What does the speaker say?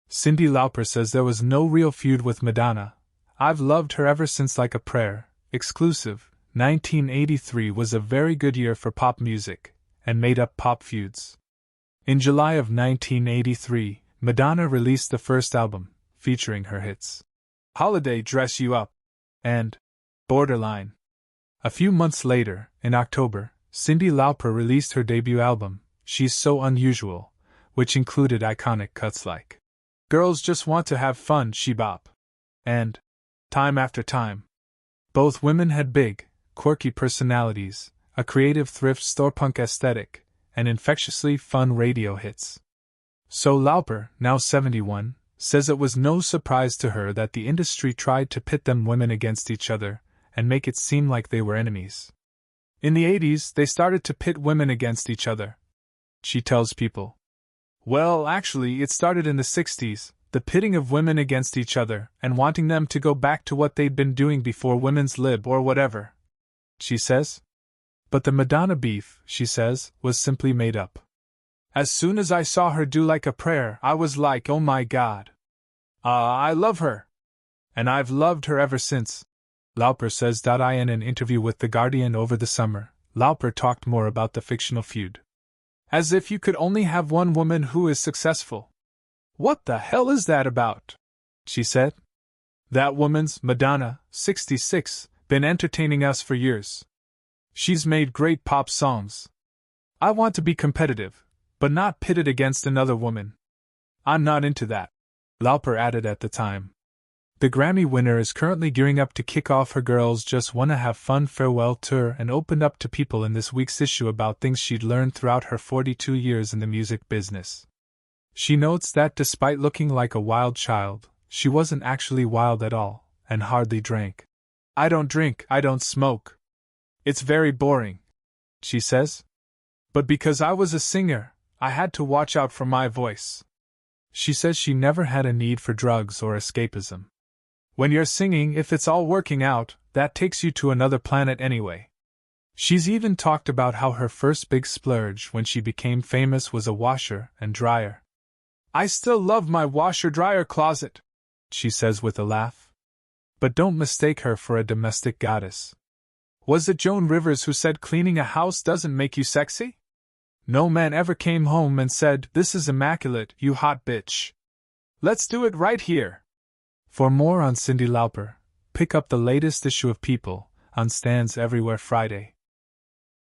Cyndi Lauper says there was no real feud with Madonna. I've loved her ever since like a prayer. Exclusive. 1983 was a very good year for pop music, and made up pop feuds. In July of 1983, Madonna released the first album, featuring her hits Holiday Dress You Up and Borderline. A few months later, in October, Cyndi Lauper released her debut album, She's So Unusual, which included iconic cuts like Girls Just Want to Have Fun, She-Bop, and Time After Time. Both women had big, quirky personalities, a creative thrift store punk aesthetic, and infectiously fun radio hits. So Lauper, now 71, says it was no surprise to her that the industry tried to pit them women against each other and make it seem like they were enemies. In the 80s, they started to pit women against each other. She tells People. Well, actually, it started in the 60s, the pitting of women against each other and wanting them to go back to what they'd been doing before women's lib or whatever, she says. But the Madonna beef, she says, was simply made up. As soon as I saw her do Like a Prayer, I was like, oh my god. I love her. And I've loved her ever since, Lauper says. In an interview with The Guardian over the summer, Lauper talked more about the fictional feud. As if you could only have one woman who is successful. What the hell is that about? She said. That woman's, Madonna, 66, been entertaining us for years. She's made great pop songs. I want to be competitive, but not pitted against another woman. I'm not into that, Lauper added at the time. The Grammy winner is currently gearing up to kick off her Girls Just Wanna Have Fun farewell tour and opened up to People in this week's issue about things she'd learned throughout her 42 years in the music business. She notes that despite looking like a wild child, she wasn't actually wild at all, and hardly drank. I don't drink, I don't smoke. It's very boring, she says. But because I was a singer, I had to watch out for my voice. She says she never had a need for drugs or escapism. When you're singing, if it's all working out, that takes you to another planet anyway. She's even talked about how her first big splurge when she became famous was a washer and dryer. I still love my washer-dryer closet, she says with a laugh. But don't mistake her for a domestic goddess. Was it Joan Rivers who said cleaning a house doesn't make you sexy? No man ever came home and said, "This is immaculate, you hot bitch. Let's do it right here." For more on Cyndi Lauper, pick up the latest issue of People, on stands everywhere Friday.